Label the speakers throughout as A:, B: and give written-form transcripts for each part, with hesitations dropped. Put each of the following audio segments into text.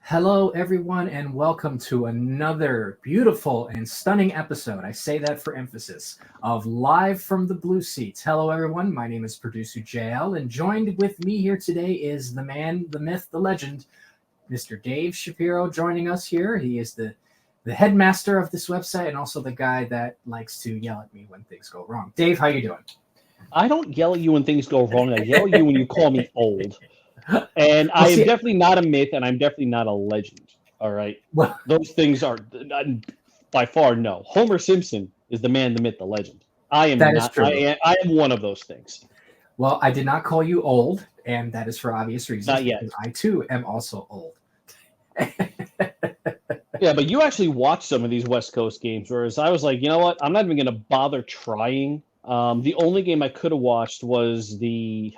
A: Hello, everyone, and welcome to another beautiful and stunning episode. I say that for emphasis of Live from the Blue Seats. Hello, everyone. My name is producer JL, and joined with me here today is the man, the myth, the legend, Mr. Dave Shapiro, joining us here. He is the headmaster of this website and also the guy that likes to yell at me when things go wrong. Dave, how you doing?
B: I don't yell at you when things go wrong. I yell at you when you call me old. And I am definitely not a myth, and I'm definitely not a legend. All right, those things are by far no. Homer Simpson is the man, the myth, the legend. I am
A: that
B: not.
A: Is true.
B: I am one of those things.
A: Well, I did not call you old, and that is for obvious reasons.
B: Not yet.
A: I too am also old.
B: Yeah, but you actually watched some of these West Coast games, whereas I was like, you know what? I'm not even going to bother trying. The only game I could have watched was one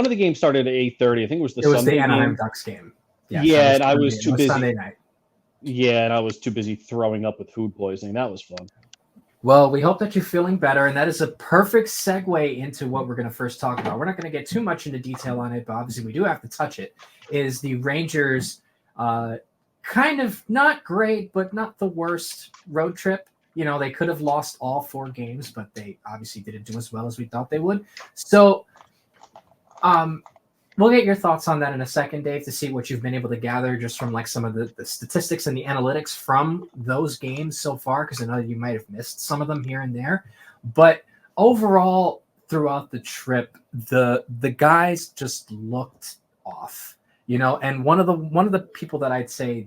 B: of the games started at 8:30. I think it was the Sunday
A: Anaheim
B: game.
A: Ducks game.
B: Yeah, and I was too busy.
A: Sunday night.
B: Yeah, and I was too busy throwing up with food poisoning. That was fun.
A: Well, we hope that you're feeling better, and that is a perfect segue into what we're going to first talk about. We're not going to get too much into detail on it, but obviously we do have to touch it, is the Rangers' kind of not great, but not the worst road trip. You know, they could have lost all 4 games, but they obviously didn't do as well as we thought they would. So we'll get your thoughts on that in a second, Dave, to see what you've been able to gather just from like some of the statistics and the analytics from those games so far, because I know you might have missed some of them here and there. But overall, throughout the trip, the guys just looked off, you know, and one of the people that I'd say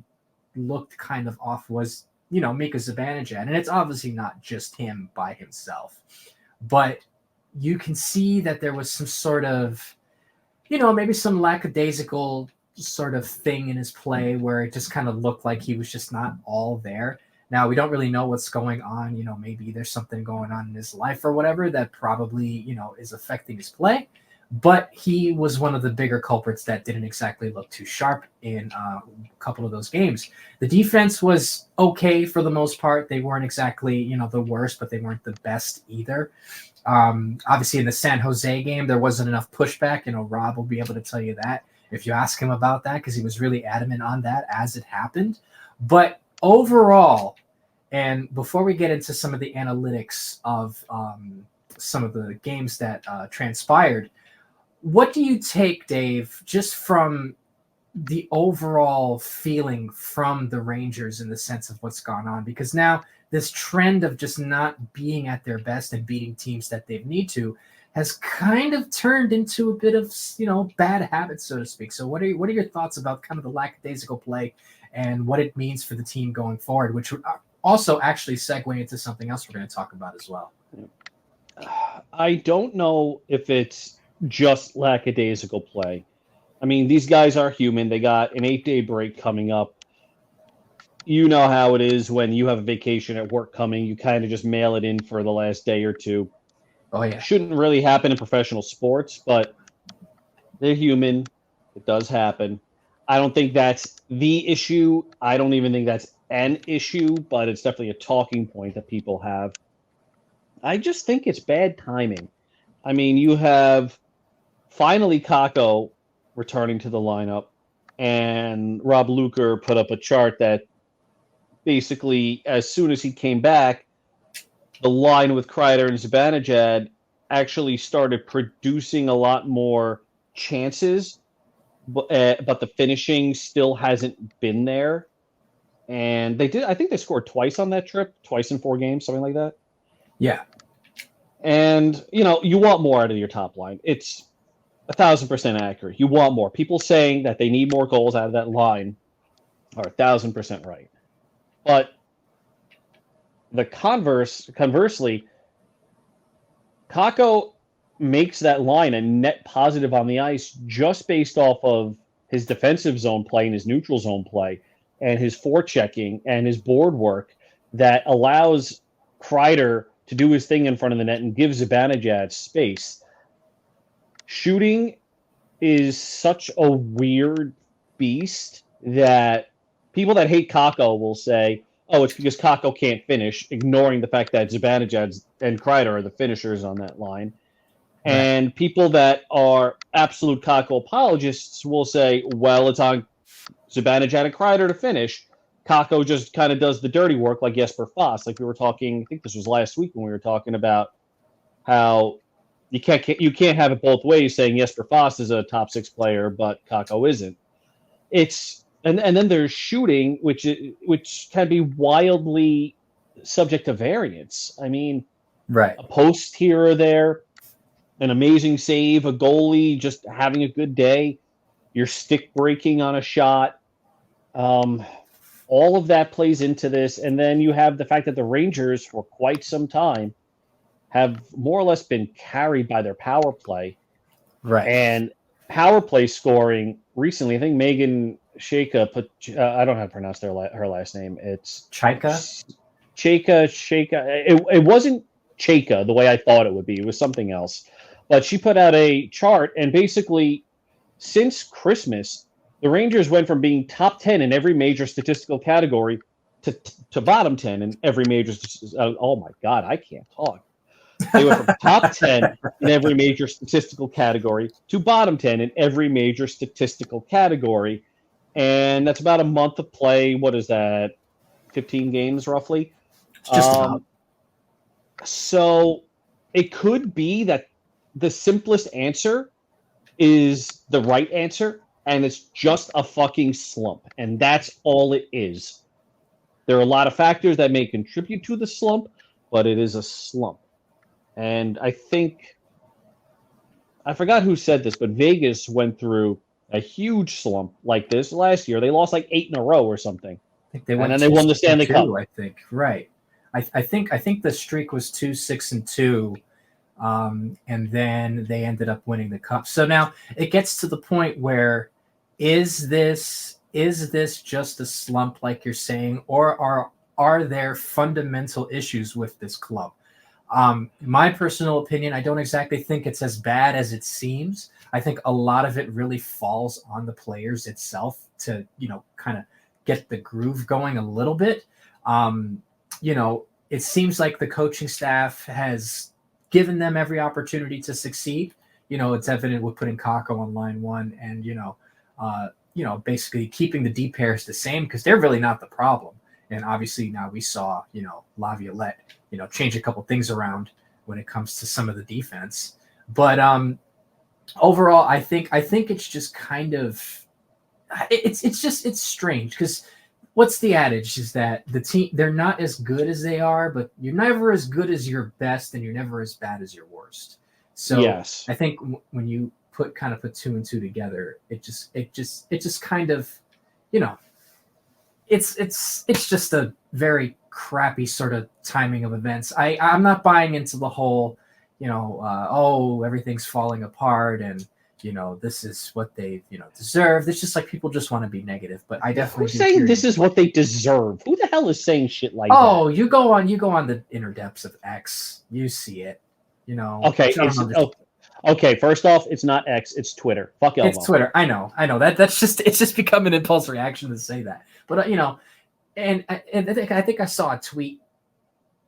A: looked kind of off was, you know, Mika Zibanejad. And it's obviously not just him by himself, but you can see that there was some sort of, you know, maybe some lackadaisical sort of thing in his play where it just kind of looked like he was just not all there. Now, we don't really know what's going on. You know, maybe there's something going on in his life or whatever that probably, you know, is affecting his play. But he was one of the bigger culprits that didn't exactly look too sharp in a couple of those games. The defense was okay for the most part. They weren't exactly, you know, the worst, but they weren't the best either. Obviously, in the San Jose game, there wasn't enough pushback. You know, Rob will be able to tell you that if you ask him about that, because he was really adamant on that as it happened. But overall, and before we get into some of the analytics of some of the games that transpired, what do you take, Dave, just from the overall feeling from the Rangers in the sense of what's gone on? Because now this trend of just not being at their best and beating teams that they need to has kind of turned into a bit of, you know, bad habits, so to speak. So what are your thoughts about kind of the lackadaisical play and what it means for the team going forward, which would also actually segue into something else we're going to talk about as well?
B: I don't know if it's just lackadaisical play. I mean, these guys are human. They got an 8-day break coming up. You know how it is when you have a vacation at work coming. You kind of just mail it in for the last day or two.
A: Oh, yeah.
B: Shouldn't really happen in professional sports, but they're human. It does happen. I don't think that's the issue. I don't even think that's an issue, but it's definitely a talking point that people have. I just think it's bad timing. I mean, you have finally Kakko returning to the lineup, and Rob Luker put up a chart that basically, as soon as he came back, the line with Kreider and Zibanejad actually started producing a lot more chances, but the finishing still hasn't been there. And they did. I think they scored twice on that trip, twice in 4 games, something like that.
A: Yeah.
B: And, you know, you want more out of your top line. It's 1,000% accurate. You want more. People saying that they need more goals out of that line are 1,000% right. But the conversely, Kakko makes that line a net positive on the ice just based off of his defensive zone play and his neutral zone play and his forechecking and his board work that allows Kreider to do his thing in front of the net and gives Zibanejad space. Shooting is such a weird beast that people that hate Kako will say, "Oh, it's because Kako can't finish," ignoring the fact that Zibanejad and Kreider are the finishers on that line.
A: Right.
B: And people that are absolute Kako apologists will say, "Well, it's on Zibanejad and Kreider to finish. Kako just kind of does the dirty work like Jesper Foss." Like we were talking, I think this was last week when we were talking about how you can't have it both ways, saying Jesper Foss is a top 6 player, but Kako isn't. It's and then there's shooting, which can be wildly subject to variance. I mean,
A: Right.
B: a post here or there, an amazing save, a goalie just having a good day, your stick breaking on a shot. All of that plays into this. And then you have the fact that the Rangers, for quite some time, have more or less been carried by their power play.
A: Right.
B: And power play scoring recently, I think Megan Shaka put, I don't know how to pronounce her last name. It's
A: Chaika?
B: Shaka. It wasn't Chaka the way I thought it would be. It was something else. But she put out a chart, and basically, since Christmas, the Rangers went from being top 10 in every major statistical category to bottom 10 in every major. Oh my God, I can't talk. They went from top 10 in every major statistical category to bottom 10 in every major statistical category. And that's about a month of play. What is that? 15 games roughly?
A: Just about.
B: So it could be that the simplest answer is the right answer, and it's just a fucking slump. And that's all it is. There are a lot of factors that may contribute to the slump, but it is a slump. And I think, I forgot who said this, but Vegas went through a huge slump like this last year. They lost like 8 in a row or something.
A: I think they went
B: and then they won the Stanley Cup.
A: I think. Right. I think the streak was 2-6-2. And then they ended up winning the cup. So now it gets to the point where is this just a slump like you're saying, or are there fundamental issues with this club? My personal opinion, I don't exactly think it's as bad as it seems. I think a lot of it really falls on the players itself to, kind of get the groove going a little bit. It seems like the coaching staff has given them every opportunity to succeed. It's evident with putting Kako on line one and, basically keeping the D pairs the same because they're really not the problem. And obviously now we saw, Laviolette, change a couple things around when it comes to some of the defense. But overall, I think it's just kind of it's strange because what's the adage is that the team, they're not as good as they are, but you're never as good as your best and you're never as bad as your worst. So
B: yes.
A: I think when you put 2 and 2 together, it just kind of, it's just a very crappy sort of timing of events. I'm not buying into the whole, everything's falling apart and, this is what they, deserve. It's just like people just want to be negative, but I definitely.
B: Who's saying this is what they deserve? Who the hell is saying shit like that?
A: Oh, you go on the inner depths of X. You see it,
B: Okay. Okay. First off, it's not X, it's Twitter. Fuck Elmo.
A: It's Twitter. I know. It's just become an impulse reaction to say that. But and I think I saw a tweet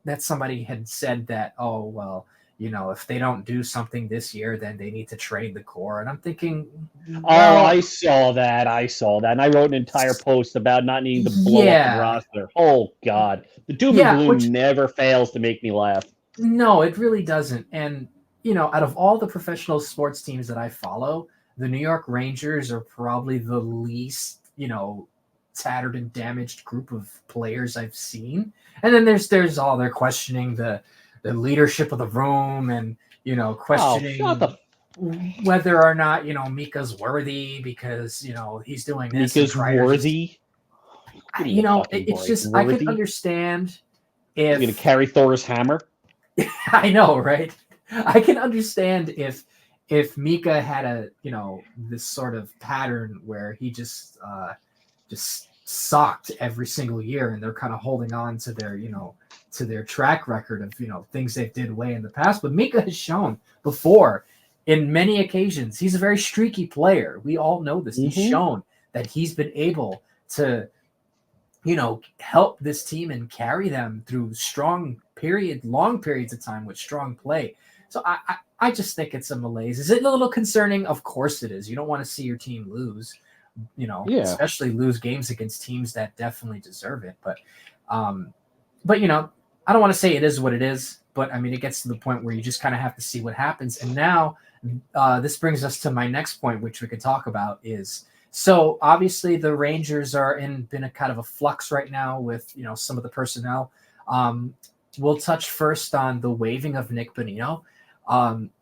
A: that somebody had said that, oh well, if they don't do something this year, then they need to trade the core. And I'm thinking,
B: well, I saw that. And I wrote an entire post about not needing to blow up the roster. Oh, God. The doom and gloom never fails to make me laugh.
A: No, it really doesn't. And, out of all the professional sports teams that I follow, the New York Rangers are probably the least, tattered and damaged group of players I've seen. And then there's all they're questioning the leadership of the room and, questioning whether or not, Mika's worthy because, he's doing this.
B: Mika's worthy?
A: It's just, worthy? I can understand if...
B: You're going to carry Thor's hammer?
A: I know, right? I can understand if Mika had a, this sort of pattern where he just sucked every single year and they're kind of holding on to their, to their track record of, things they did way in the past. But Mika has shown before in many occasions. He's a very streaky player. We all know this. He's shown that he's been able to, help this team and carry them through long periods of time with strong play. So I just think it's a malaise. Is it a little concerning? Of course it is. You don't want to see your team lose, especially lose games against teams that definitely deserve it. But I don't want to say it is what it is, but I mean, it gets to the point where you just kind of have to see what happens. And now this brings us to my next point, which we could talk about is, so obviously the Rangers are been a kind of a flux right now with, some of the personnel. We'll touch first on the waiving of Nick Bonino.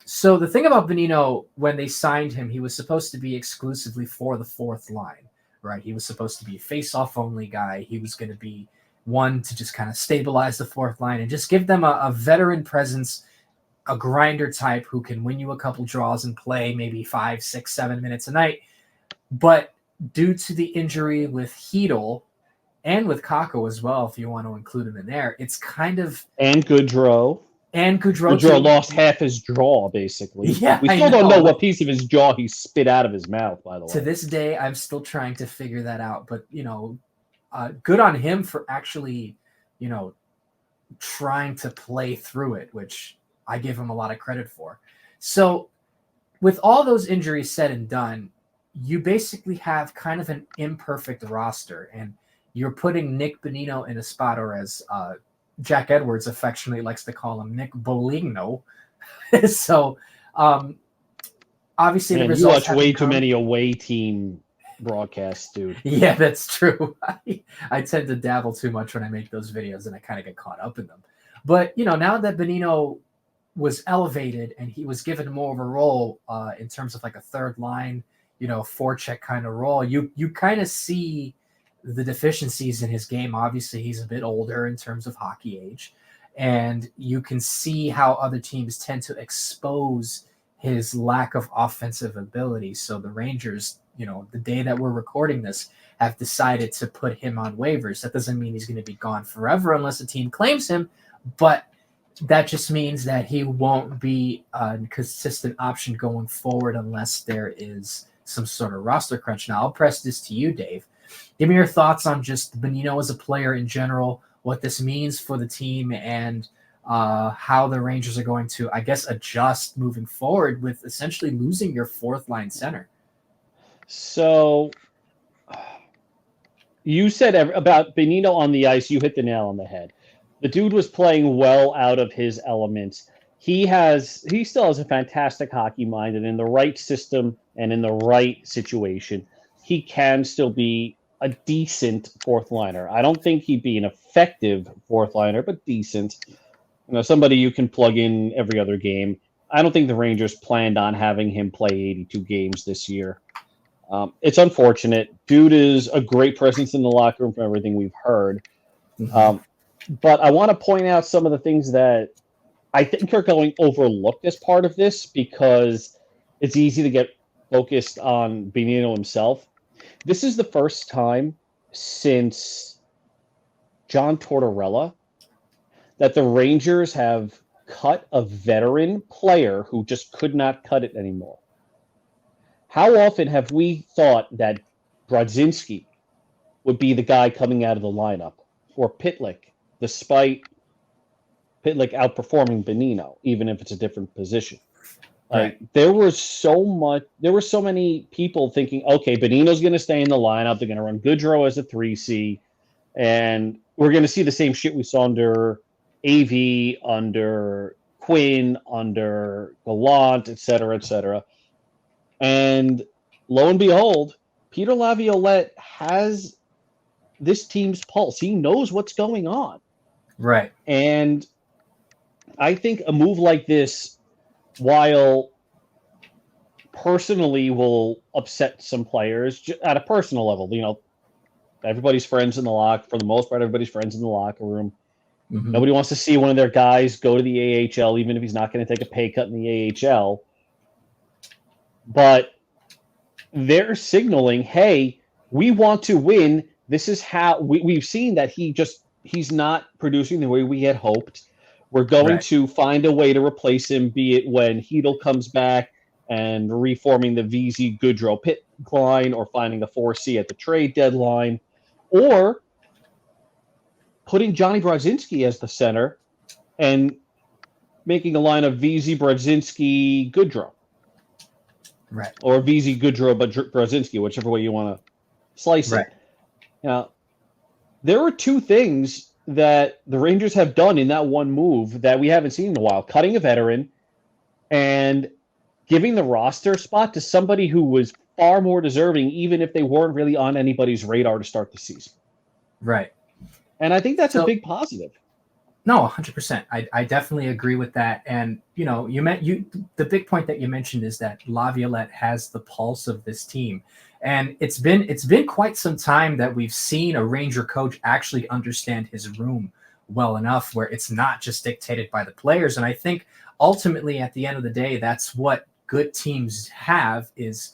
A: So the thing about Bonino, when they signed him, he was supposed to be exclusively for the fourth line, right? He was supposed to be a face-off only guy. He was going to be one to just kind of stabilize the fourth line and just give them a veteran presence, a grinder type who can win you a couple draws and play maybe 5, 6, 7 minutes a night. But due to the injury with Chytil and with Kakko as well, if you want to include him in there, it's kind of...
B: And Goudreau. Goudreau lost half his jaw, basically.
A: Yeah,
B: we still don't know what piece of his jaw he spit out of his mouth, by the way.
A: To this day, I'm still trying to figure that out. But, good on him for actually, trying to play through it, which I give him a lot of credit for. So with all those injuries said and done, you basically have kind of an imperfect roster, and you're putting Nick Bonino in a spot, or as Jack Edwards affectionately likes to call him, Nick Bolino. So obviously the results
B: you watch way too many away team broadcasts, dude.
A: Yeah, that's true. I tend to dabble too much when I make those videos, and I kind of get caught up in them. But, now that Bonino was elevated and he was given more of a role in terms of like a third line, forecheck kind of role, you kind of see the deficiencies in his game. Obviously, he's a bit older in terms of hockey age, and you can see how other teams tend to expose his lack of offensive ability. So the Rangers, the day that we're recording this, have decided to put him on waivers. That doesn't mean he's going to be gone forever unless a team claims him, but that just means that he won't be a consistent option going forward unless there is some sort of roster crunch. Now, I'll press this to you, Dave. Give me your thoughts on just Bonino as a player in general, what this means for the team, and how the Rangers are going to, I guess, adjust moving forward with essentially losing your fourth line center.
B: So you said about Bonino on the ice, you hit the nail on the head. The dude was playing well out of his elements. He still has a fantastic hockey mind, and in the right system and in the right situation, he can still be a decent fourth liner. I don't think he'd be an effective fourth liner, but decent. Somebody you can plug in every other game. I don't think the Rangers planned on having him play 82 games this year. It's unfortunate. Dude is a great presence in the locker room from everything we've heard. But I want to point out some of the things that I think are going overlooked as part of this, because it's easy to get focused on Bonino himself. This is the first time since John Tortorella that the Rangers have cut a veteran player who just could not cut it anymore. How often have we thought that Brodzinski would be the guy coming out of the lineup, or Pitlick, despite Pitlick outperforming Bonino, even if it's a different position?
A: Right.
B: There were so many people thinking, okay, Bonino's going to stay in the lineup. They're going to run Goudreau as a 3C, and we're going to see the same shit we saw under AV, under Quinn, under Gallant, et cetera, et cetera. And lo and behold, Peter Laviolette has this team's pulse. He knows what's going on.
A: Right.
B: And I think a move like this, while personally will upset some players at a personal level, everybody's friends in the locker, for the most part, everybody's friends in the locker room. Mm-hmm. Nobody wants to see one of their guys go to the AHL, even if he's not going to take a pay cut in the AHL. But they're signaling, hey, we want to win. This is how we've seen that he's not producing the way we had hoped. We're going to find a way to replace him, be it when Chytil comes back, and reforming the VZ Goodrow pit line, or finding a 4C at the trade deadline, or putting Johnny Brodzinski as the center and making a line of VZ Brodzinski Goodrow.
A: Right.
B: Or VZ Goodrow but Brodzinski, whichever way you want to slice it. Now, there are two things that the Rangers have done in that one move that we haven't seen in a while: cutting a veteran and giving the roster spot to somebody who was far more deserving, even if they weren't really on anybody's radar to start the season.
A: Right.
B: And I think that's a big positive.
A: No, 100%. I definitely agree with that. And the big point that you mentioned is that Laviolette has the pulse of this team, and it's been quite some time that we've seen a Ranger coach actually understand his room well enough where it's not just dictated by the players. And I think ultimately, at the end of the day, that's what good teams have, is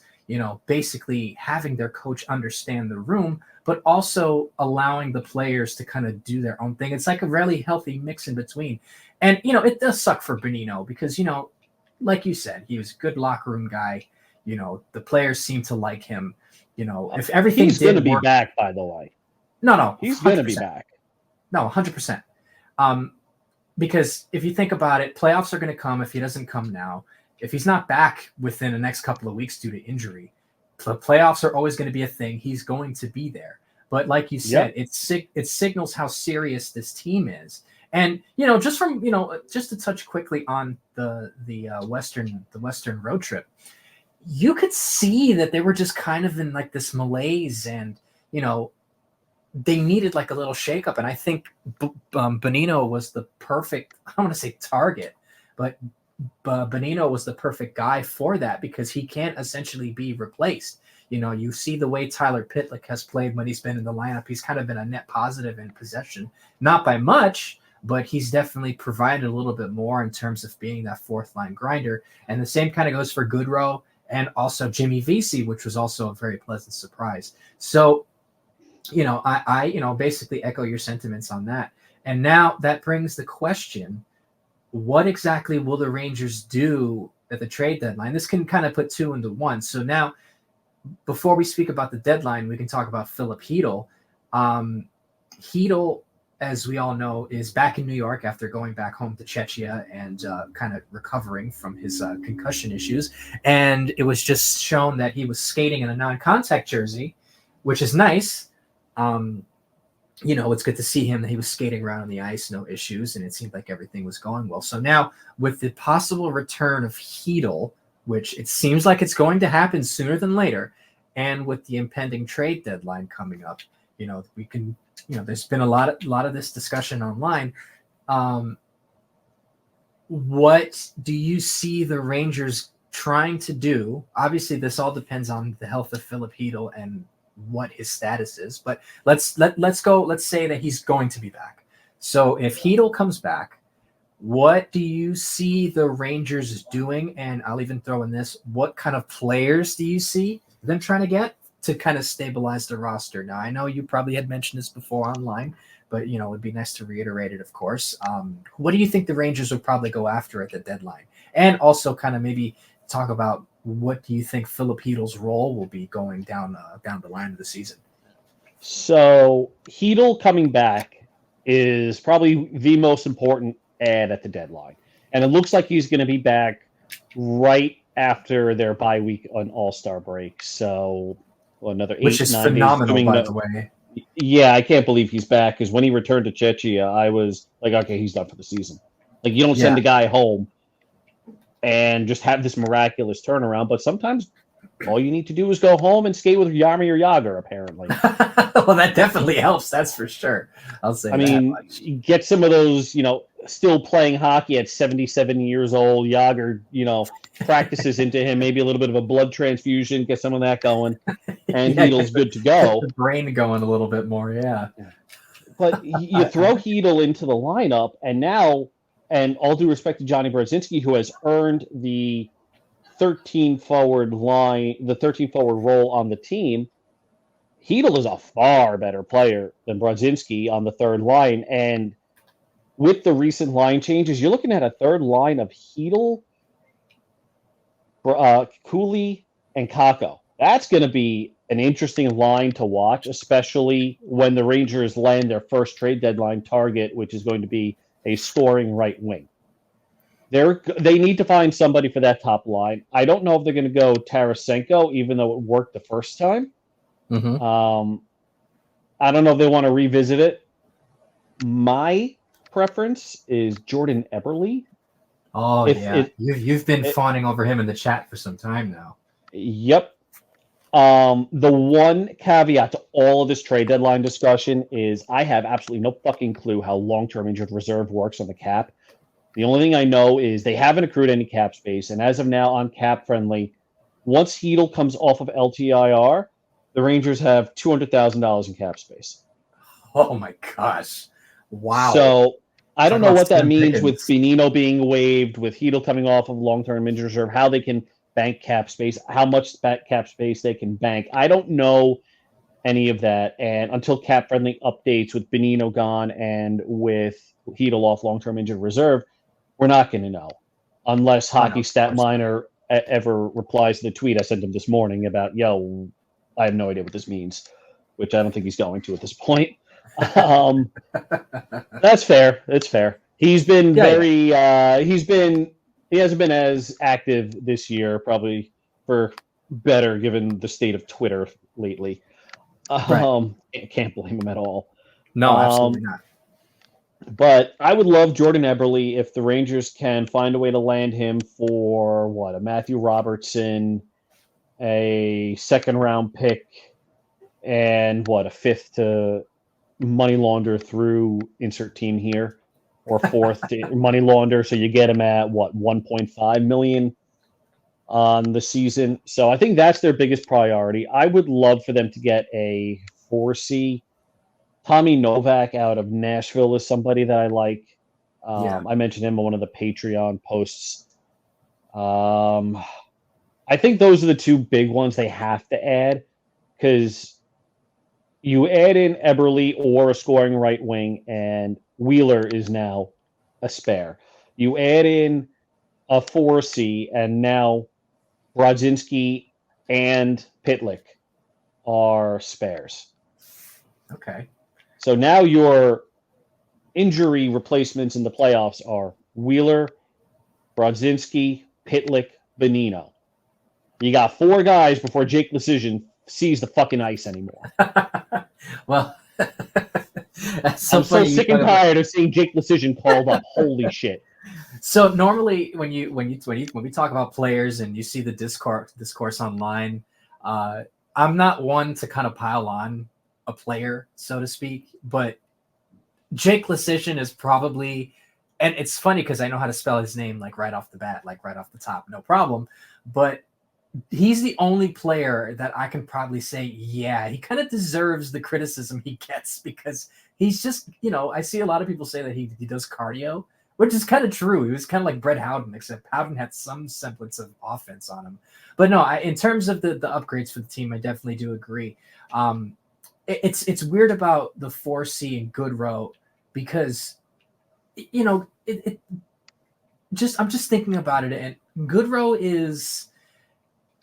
A: basically having their coach understand the room, but also allowing the players to kind of do their own thing. It's like a really healthy mix in between. And, it does suck for Bonino because, like you said, he was a good locker room guy. The players seem to like him. If everything
B: he's going to be back, by the way.
A: No.
B: He's going to be back.
A: No, 100%. Because if you think about it, playoffs are going to come if he doesn't come now. If he's not back within the next couple of weeks due to injury, the playoffs are always going to be a thing. He's going to be there. But like you said, it signals how serious this team is. And, just to touch quickly on the Western road trip, you could see that they were just kind of in like this malaise, and, they needed like a little shakeup. And I think Bonino was the perfect, I don't want to say target, but Bonino was the perfect guy for that, because he can't essentially be replaced. You see the way Tyler Pitlick has played when he's been in the lineup. He's kind of been a net positive in possession, not by much, but he's definitely provided a little bit more in terms of being that fourth line grinder. And the same kind of goes for Goodrow and also Jimmy Vesey, which was also a very pleasant surprise. So, I basically echo your sentiments on that. And now that brings the question: what exactly will the Rangers do at the trade deadline? This can kind of put two into one. So now, before we speak about the deadline, we can talk about Filip Chytil. Chytil, as we all know, is back in New York after going back home to Czechia and kind of recovering from his concussion issues. And it was just shown that he was skating in a non-contact jersey, which is nice. It's good to see him that he was skating around on the ice, no issues, and it seemed like everything was going well. So now, with the possible return of Chytil, which it seems like it's going to happen sooner than later, and with the impending trade deadline coming up, we can, there's been a lot of this discussion online. What do you see the Rangers trying to do? Obviously, this all depends on the health of Filip Chytil and what his status is, but let's say that he's going to be back. So if Chytil comes back, what do you see the Rangers doing? And I'll even throw in this: what kind of players do you see them trying to get to kind of stabilize the roster? Now, I know you probably had mentioned this before online, but it would be nice to reiterate it, of course. What do you think the Rangers would probably go after at the deadline? And also kind of maybe talk about, what do you think Filip Chytil's role will be going down the line of the season?
B: So Chytil coming back is probably the most important add at the deadline. And it looks like he's going to be back right after their bye week on All-Star break. So another 8-9 days.
A: Which is phenomenal, by the way.
B: Yeah, I can't believe he's back, because when he returned to Czechia, I was like, okay, he's done for the season. Like, you don't send a guy home and just have this miraculous turnaround. But sometimes all you need to do is go home and skate with Jaromir Jagr, apparently.
A: Well, that definitely helps. That's for sure. I'll say
B: I mean, get some of those, still playing hockey at 77 years old. Jagr, practices into him, maybe a little bit of a blood transfusion, get some of that going, and Chytil's good to go.
A: The brain going a little bit more, yeah.
B: But you throw Chytil into the lineup, and now, and all due respect to Johnny Brodzinski, who has earned the 13 forward role on the team, Chytil is a far better player than Brodzinski on the third line. And with the recent line changes, you're looking at a third line of Chytil, Cooley and Kako. That's going to be an interesting line to watch, especially when the Rangers land their first trade deadline target, which is going to be a scoring right wing. They need to find somebody for that top line. I don't know if they're going to go Tarasenko, even though it worked the first time.
A: Mm-hmm.
B: I don't know if they want to revisit it. My preference is Jordan Eberle.
A: Oh, yeah. You've been fawning over him in the chat for some time now.
B: Yep. The one caveat to all of this trade deadline discussion is I have absolutely no fucking clue how long-term injured reserve works on the cap. The only thing I know is they haven't accrued any cap space, and as of now, on cap friendly, once Chytil comes off of LTIR, the Rangers have $200,000 in cap space.
A: Oh my gosh! Wow.
B: So I don't know what that means with
A: Pickens.
B: Bonino being waived, with Chytil coming off of long-term injured reserve, how they can bank cap space, how much cap space they can bank. I don't know any of that, and until cap friendly updates with Bonino gone and with Chytil off long-term injured reserve, we're not going to know, unless Hockey Stat Miner ever replies to the tweet I sent him this morning about, yo, I have no idea what this means, which I don't think he's going to at this point. That's fair. It's fair. He's been he hasn't been as active this year, probably for better given the state of Twitter lately. Can't blame him at all.
A: No, absolutely not.
B: But I would love Jordan Eberle if the Rangers can find a way to land him for a Matthew Robertson, a second round pick, and a fifth to money launder through insert team here, or fourth to money launder, so you get him at 1.5 million on the season. So I think that's their biggest priority. I would love for them to get a 4C. Tommy Novak out of Nashville is somebody that I like. I mentioned him on one of the Patreon posts. I think those are the two big ones they have to add, because you add in Eberle or a scoring right wing, and Wheeler is now a spare. You add in a 4C, and now Brodzinski and Pitlick are spares.
A: Okay.
B: So now your injury replacements in the playoffs are Wheeler, Brodzinski, Pitlick, Bonino. You got 4 guys before Jake Lecision sees the fucking ice anymore.
A: Well,
B: I'm so sick and tired of seeing Jake Lecision called up. Holy shit.
A: So normally when we talk about players and you see the discourse online, I'm not one to kind of pile on a player, so to speak, but Jake Lecision is probably, and it's funny because I know how to spell his name right off the bat, right off the top, no problem. But he's the only player that I can probably say, yeah, he kind of deserves the criticism he gets, because he's just, I see a lot of people say that he does cardio, which is kind of true. He was kind of like Brett Howden, except Howden had some semblance of offense on him. But no, in terms of the upgrades for the team, I definitely do agree. It's weird about the 4C and Goodrow, because I'm just thinking about it, and Goodrow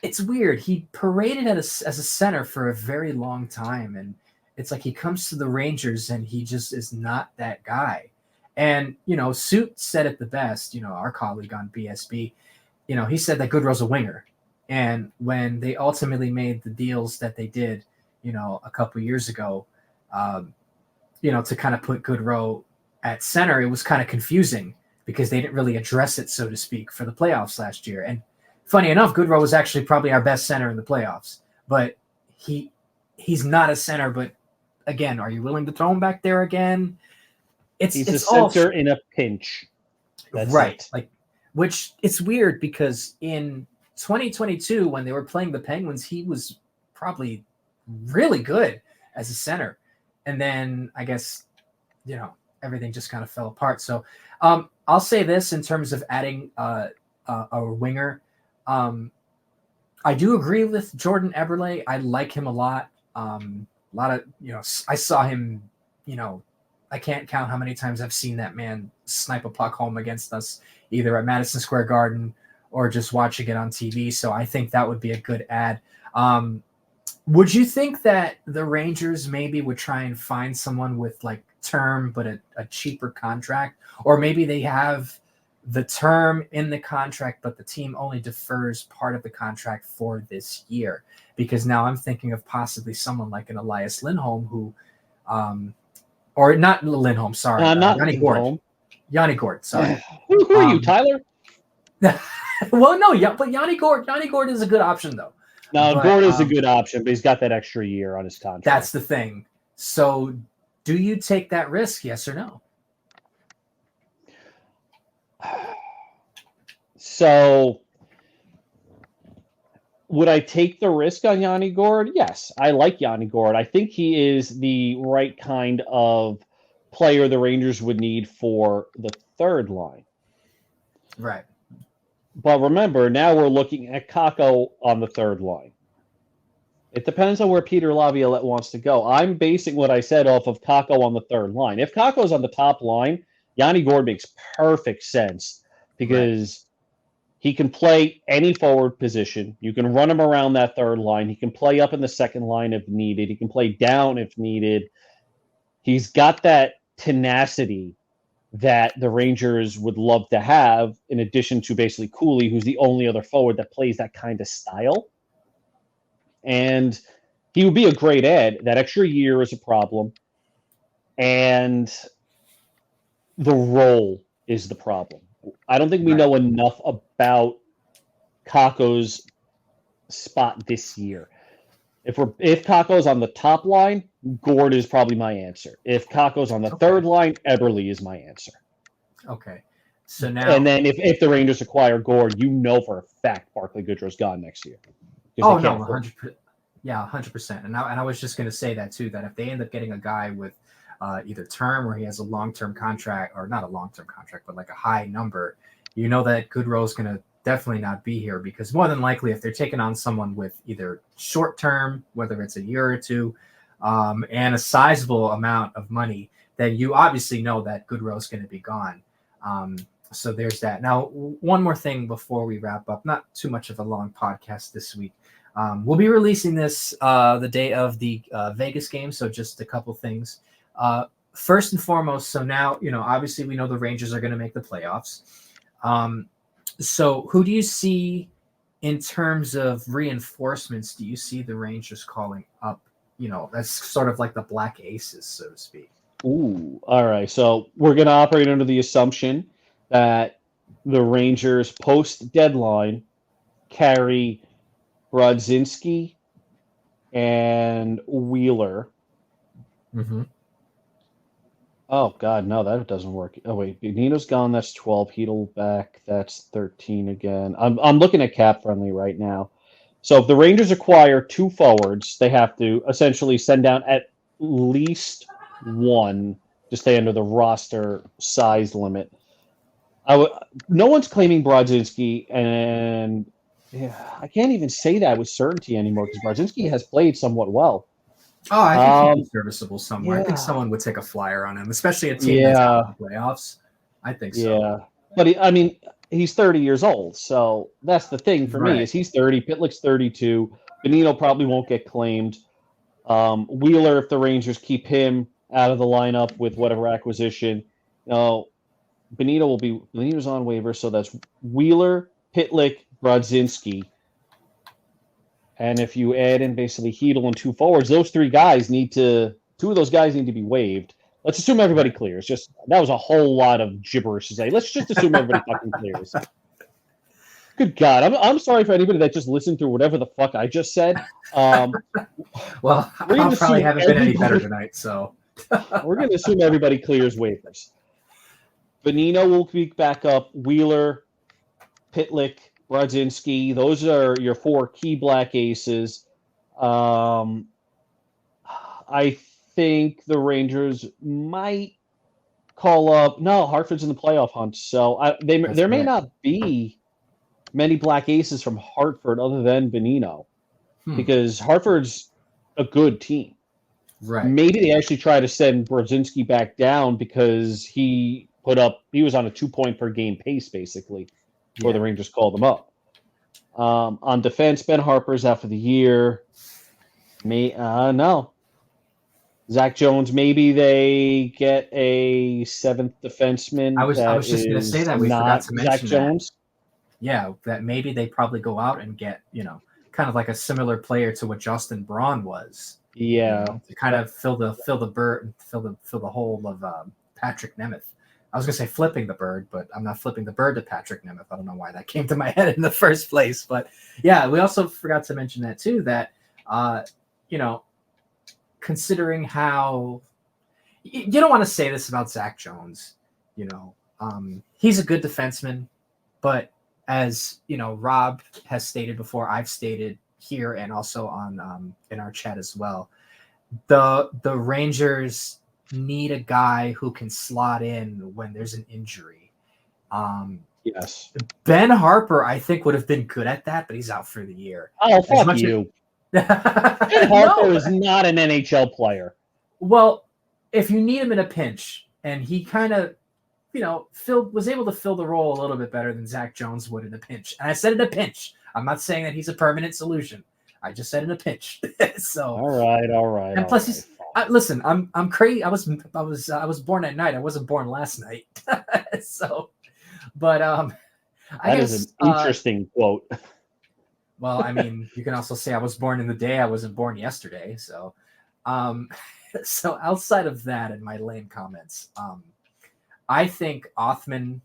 A: it's weird. He paraded as a center for a very long time, and it's like he comes to the Rangers and he just is not that guy. And Suit said it the best, our colleague on BSB, he said that Goodrow's a winger. And when they ultimately made the deals that they did, a couple of years ago, to kind of put Goodrow at center, it was kind of confusing because they didn't really address it, so to speak, for the playoffs last year. And funny enough, Goodrow was actually probably our best center in the playoffs, but he's not a center. But again, are you willing to throw him back there again?
B: He's a center in a pinch.
A: That's right. Which it's weird because in 2022, when they were playing the Penguins, he was probably really good as a center. And then I guess, everything just kind of fell apart. So I'll say this in terms of adding a winger. I do agree with Jordan Eberle. I like him a lot. A lot of, I saw him, I can't count how many times I've seen that man snipe a puck home against us, either at Madison Square Garden or just watching it on TV. So I think that would be a good ad. Would you think that the Rangers maybe would try and find someone with like term but a cheaper contract, or maybe they have the term in the contract but the team only defers part of the contract for this year? Because now I'm thinking of possibly someone like an Elias Lindholm who, or not Lindholm, sorry,
B: Not
A: Yanni Gord. Yanni Gord, sorry.
B: Who are you, Tyler?
A: Well, no, yeah, but Yanni Gord is a good option though.
B: No,
A: But,
B: Gord is a good option, but he's got that extra year on his contract.
A: That's the thing. So, do you take that risk? Yes or no?
B: So, would I take the risk on Yanni Gord? Yes, I like Yanni Gord. I think he is the right kind of player the Rangers would need for the third line.
A: Right.
B: But remember, now we're looking at Kakko on the third line. It depends on where Peter Laviolette wants to go. I'm basing what I said off of Kakko on the third line. If Kakko's on the top line, Yanni Gord makes perfect sense because he can play any forward position. You can run him around that third line. He can play up in the second line if needed. He can play down if needed. He's got that tenacity that the Rangers would love to have, in addition to basically Cooley, who's the only other forward that plays that kind of style. And he would be a great ad. That extra year is a problem. And the role is the problem. I don't think we know enough about Kakko's spot this year. If Kakko's on the top line, Gord is probably my answer. If Kakko's on the third line, Eberle is my answer.
A: Okay. So now,
B: and then if the Rangers acquire Gord, you know for a fact Barclay Goodrow's gone next year.
A: Oh no, 100%. Yeah, 100%. And I was just going to say that too. That if they end up getting a guy with either term or he has a long-term contract, or not a long-term contract, but like a high number, you know that Goodrow's going to definitely not be here, because more than likely, if they're taking on someone with either short term, whether it's a year or two, and a sizable amount of money, then you obviously know that Goodrow's going to be gone. So there's that. Now, one more thing before we wrap up. Not too much of a long podcast this week. We'll be releasing this the day of the Vegas game, so just a couple things. First and foremost, so now, obviously we know the Rangers are going to make the playoffs. So who do you see in terms of reinforcements? Do you see the Rangers calling up, that's sort of like the Black Aces, so to speak?
B: Ooh, all right. So we're going to operate under the assumption that the Rangers post-deadline carry Brodzinski and Wheeler.
A: Mm-hmm.
B: Oh, God, no, that doesn't work. Oh, wait, Bonino's gone. That's 12. Chytil back. That's 13 again. I'm looking at cap friendly right now. So if the Rangers acquire two forwards, they have to essentially send down at least one to stay under the roster size limit. No one's claiming Brodzinski, and I can't even say that with certainty anymore because Brodzinski has played somewhat well.
A: Oh, I think he'd be serviceable somewhere. Yeah. I think someone would take a flyer on him, especially a team that's out in the playoffs. I think so. Yeah,
B: but he's 30 years old, so that's the thing for me is he's 30. Pitlick's 32. Bonino probably won't get claimed. Wheeler, if the Rangers keep him out of the lineup with whatever acquisition, Bonino's on waivers, so that's Wheeler, Pitlick, Brodzinski. And if you add in basically Chytil and two forwards, two of those guys need to be waived. Let's assume everybody clears. That was a whole lot of gibberish to say. Let's just assume everybody fucking clears. Good God. I'm sorry for anybody that just listened through whatever the fuck I just said.
A: Well, I probably haven't been any better tonight, so.
B: We're going to assume everybody clears waivers. Bonino will be back up. Wheeler, Pitlick, Brodzinski. Those are your four key Black Aces. I think the Rangers might call up. No, Hartford's in the playoff hunt, so there may not be many Black Aces from Hartford other than Bonino, because Hartford's a good team.
A: Right.
B: Maybe they actually try to send Brodzinski back down because he was on a 2 point per game pace, basically. before the Rangers called him up. On defense, Ben Harper's out for the year. No. Zach Jones, maybe they get a seventh defenseman.
A: I was just going to say that. We forgot to mention
B: Zach Jones.
A: Yeah, that maybe they probably go out and get, kind of like a similar player to what Justin Braun was.
B: Yeah.
A: To kind of fill the hole of Patrick Nemeth. I was going to say flipping the bird, but I'm not flipping the bird to Patrick Nemeth. I don't know why that came to my head in the first place. But yeah, we also forgot to mention that too, that, considering how you don't want to say this about Zach Jones, he's a good defenseman, but as Rob has stated before, I've stated here and also on in our chat as well, the Rangers need a guy who can slot in when there's an injury.
B: Yes,
A: Ben Harper, I think, would have been good at that, but he's out for the year.
B: Oh, fuck you. Ben Harper is not an NHL player.
A: Well, if you need him in a pinch, and he kind of, was able to fill the role a little bit better than Zach Jones would in a pinch. And I said in a pinch. I'm not saying that he's a permanent solution. I just said in a pinch. So
B: all right.
A: And plus, listen, I'm crazy. I was born at night. I wasn't born last night. So, but
B: that is an interesting quote.
A: Well, I mean, you can also say I was born in the day. I wasn't born yesterday. So, so outside of that and my lame comments, I think Othman,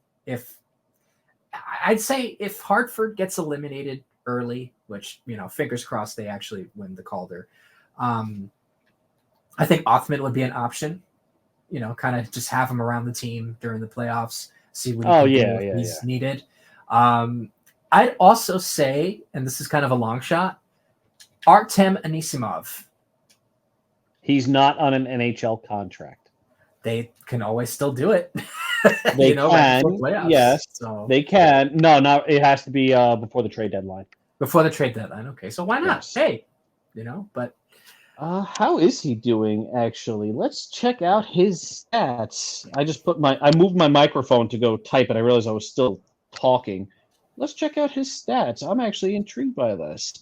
A: I'd say if Hartford gets eliminated early, which, fingers crossed they actually win the Calder, I think Othman would be an option, kind of just have him around the team during the playoffs, see what he's needed. I'd also say, and this is kind of a long shot, Artem Anisimov.
B: He's not on an NHL contract.
A: They can always still do it.
B: They can, yes.
A: So.
B: They can. No, it has to be before the trade deadline.
A: Before the trade deadline, okay. So why not? Yes. Hey, but...
B: how is he doing, actually? Let's check out his stats. I moved my microphone to go type it. I realized I was still talking. Let's check out his stats. I'm actually intrigued by this.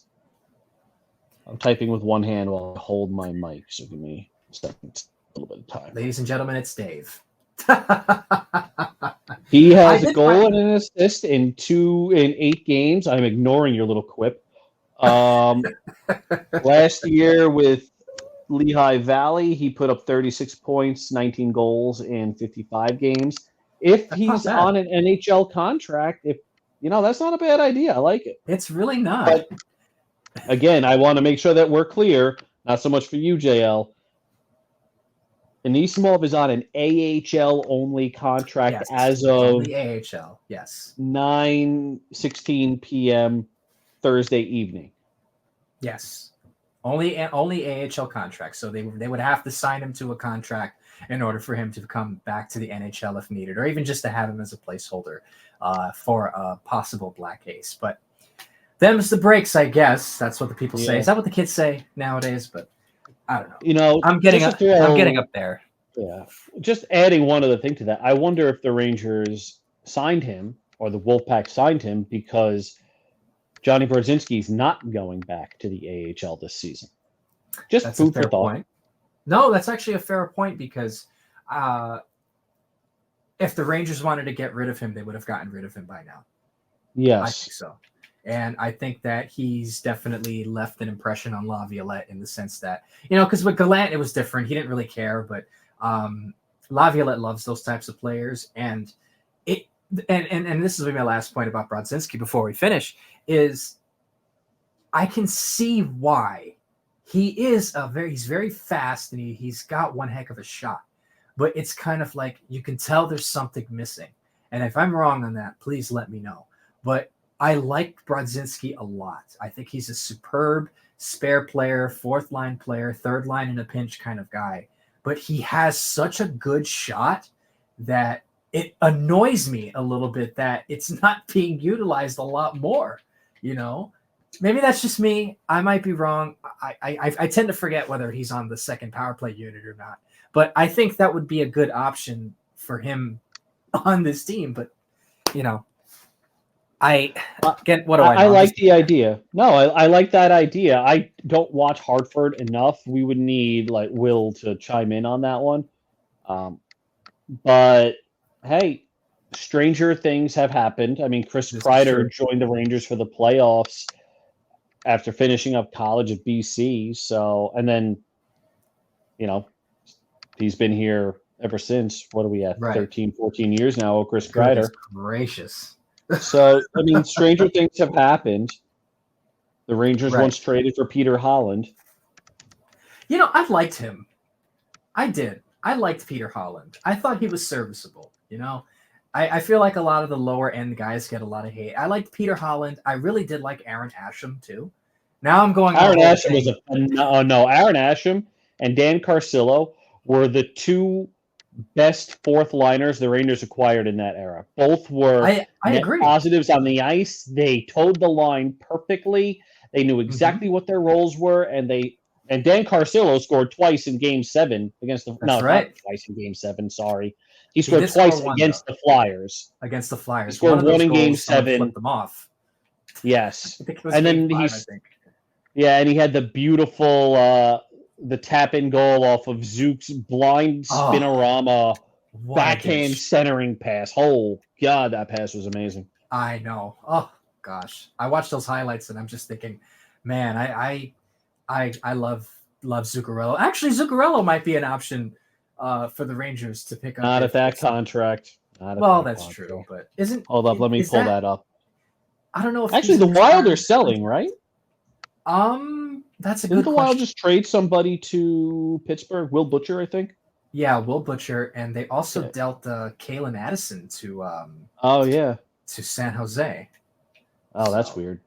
B: I'm typing with one hand while I hold my mic, so give me a little bit of time.
A: Ladies and gentlemen, it's Dave.
B: He has a goal and an assist in 8 games. I'm ignoring your little quip. Last year with Lehigh Valley, he put up 36 points, 19 goals in 55 games. If he's on an NHL contract, that's not a bad idea. I like it.
A: It's really not.
B: But again, I want to make sure that we're clear. Not so much for you, JL. Anisimov is on an AHL only contract as of
A: the AHL. Yes,
B: 9:16 p.m. Thursday evening.
A: Yes, only AHL contract. So they would have to sign him to a contract in order for him to come back to the NHL if needed, or even just to have him as a placeholder for a possible black ace. But them's the breaks, I guess. That's what the people say. Is that what the kids say nowadays? But I don't know. I'm getting up there.
B: Yeah. Just adding one other thing to that. I wonder if the Rangers signed him or the Wolfpack signed him because Johnny Brodzinski's not going back to the AHL this season. Just
A: that's
B: food for thought.
A: Point. No, that's actually a fair point because if the Rangers wanted to get rid of him, they would have gotten rid of him by now.
B: Yes.
A: I think so. And I think that he's definitely left an impression on Laviolette in the sense that, because with Gallant, it was different. He didn't really care, but Laviolette loves those types of players. And this is my last point about Brodzinski before we finish, is I can see why he's very fast and he's got one heck of a shot, but it's kind of like you can tell there's something missing. And if I'm wrong on that, please let me know. But I like Brodzinski a lot. I think he's a superb spare player, fourth line player, third line in a pinch kind of guy. But he has such a good shot that it annoys me a little bit that it's not being utilized a lot more. Maybe that's just me. I might be wrong. I tend to forget whether he's on the second power play unit or not. But I think that would be a good option for him on this team. But, Again, what do I know?
B: I like the idea. No, I like that idea. I don't watch Hartford enough. We would need like Will to chime in on that one. But hey, stranger things have happened. I mean, Chris
A: This is
B: Kreider
A: true.
B: joined the Rangers for the playoffs after finishing up college at BC. So, and then, you know, he's been here ever since. What are we at?
A: Right.
B: 13, 14 years now, Chris
A: Goodness
B: Kreider.
A: gracious.
B: So, I mean, stranger things have happened. The Rangers
A: Right.
B: once traded for Peter Holland.
A: You know, I liked him. I did. I liked Peter Holland. I thought he was serviceable. You know, I feel like a lot of the lower end guys get a lot of hate. I liked Peter Holland. I really did like Aaron Asham too. Now I'm going.
B: Aaron Asham was Aaron Asham and Dan Carcillo were the two best fourth liners the Rangers acquired in that era. Both were
A: I
B: net
A: agree.
B: positives on the ice. They towed the line perfectly. They knew exactly what their roles were, and Dan Carcillo scored twice in Game 7 against the.
A: That's right.
B: Not twice in Game 7. Sorry, he scored twice against the Flyers.
A: Against the Flyers,
B: he scored one in Game 7.
A: Flipped them off.
B: Yes,
A: and then
B: and he had the beautiful the tap-in goal off of Zook's blind spinorama backhand centering pass. Oh, God, that pass was amazing.
A: I know. Oh, gosh. I watched those highlights, and I'm just thinking, man, I love Zuccarello. Actually, Zuccarello might be an option for the Rangers to pick up.
B: Not at that contract.
A: That's true, but isn't...
B: Hold up, let me pull that up.
A: I don't know if...
B: Actually, the Wild are selling, right?
A: That's a
B: Didn't
A: good
B: the Wild just trade somebody to Pittsburgh? Will Butcher, I think.
A: Yeah, Will Butcher, and they also dealt Kalen Addison to to San Jose.
B: Oh, that's weird.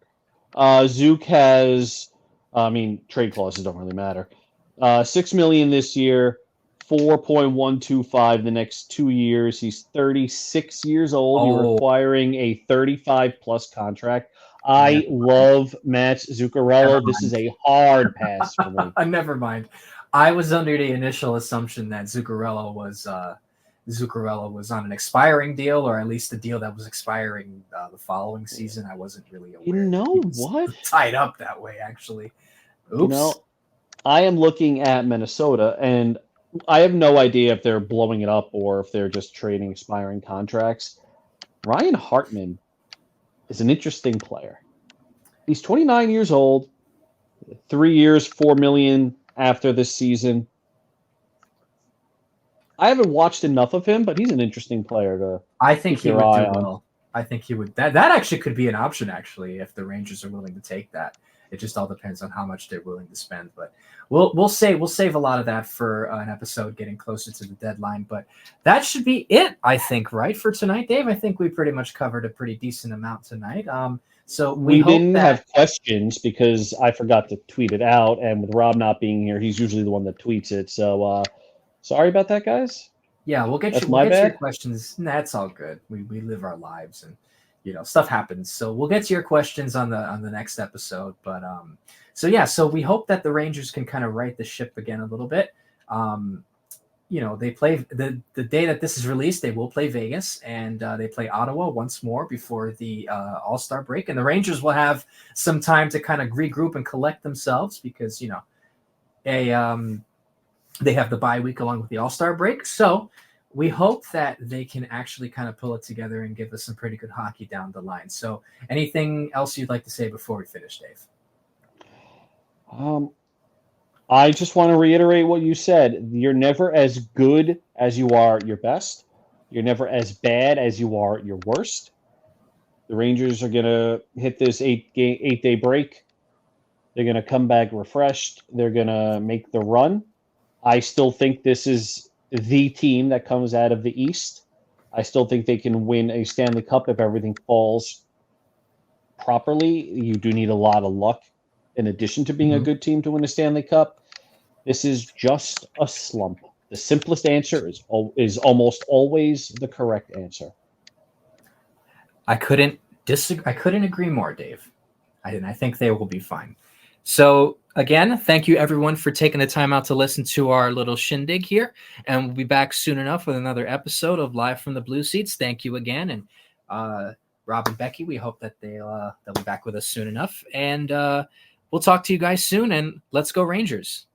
B: Zook has, trade clauses don't really matter. $6 million this year, 4.125 the next 2 years. He's 36 years old. You're requiring a 35+ contract. I love Matt Zuccarello. This is a hard pass for me.
A: Never mind. I was under the initial assumption that Zuccarello was on an expiring deal, or at least a deal that was expiring the following season. I wasn't really aware.
B: You know what?
A: Tied up that way, actually. Oops.
B: You know, I am looking at Minnesota, and I have no idea if they're blowing it up or if they're just trading expiring contracts. Ryan Hartman is an interesting player. He's 29 years old, 3 years, $4 million after this season. I haven't watched enough of him, but he's an interesting player to
A: I think he would do
B: on.
A: well. I think he would. That actually could be an option, actually, if the Rangers are willing to take that. It just all depends on how much they're willing to spend. But we'll save a lot of that for an episode getting closer to the deadline. But that should be it, I think, right, for tonight, Dave? I think we pretty much covered a pretty decent amount tonight. So we
B: didn't have questions because I forgot to tweet it out, and with Rob not being here, he's usually the one that tweets it. So sorry about that, guys.
A: Yeah, we'll get your questions. That's all good. We live our lives, and stuff happens. So we'll get to your questions on the next episode. But so we hope that the Rangers can kind of right the ship again a little bit. They play the day that this is released, they will play Vegas, and they play Ottawa once more before the All-Star break. And the Rangers will have some time to kind of regroup and collect themselves because, they have the bye week along with the All-Star break. So we hope that they can actually kind of pull it together and give us some pretty good hockey down the line. So anything else you'd like to say before we finish, Dave?
B: I just want to reiterate what you said. You're never as good as you are your best. You're never as bad as you are your worst. The Rangers are going to hit this 8-day break. They're going to come back refreshed. They're going to make the run. I still think this is the team that comes out of the East. I still think they can win a Stanley Cup if everything falls properly. You do need a lot of luck in addition to being a good team to win a Stanley Cup. This is just a slump. The simplest answer is almost always the correct answer.
A: I couldn't agree more, Dave. I think they will be fine. So again, thank you everyone for taking the time out to listen to our little shindig here. And we'll be back soon enough with another episode of Live from the Blue Seats. Thank you again. And Rob and Becky. We hope that they'll be back with us soon enough. And we'll talk to you guys soon. And let's go Rangers.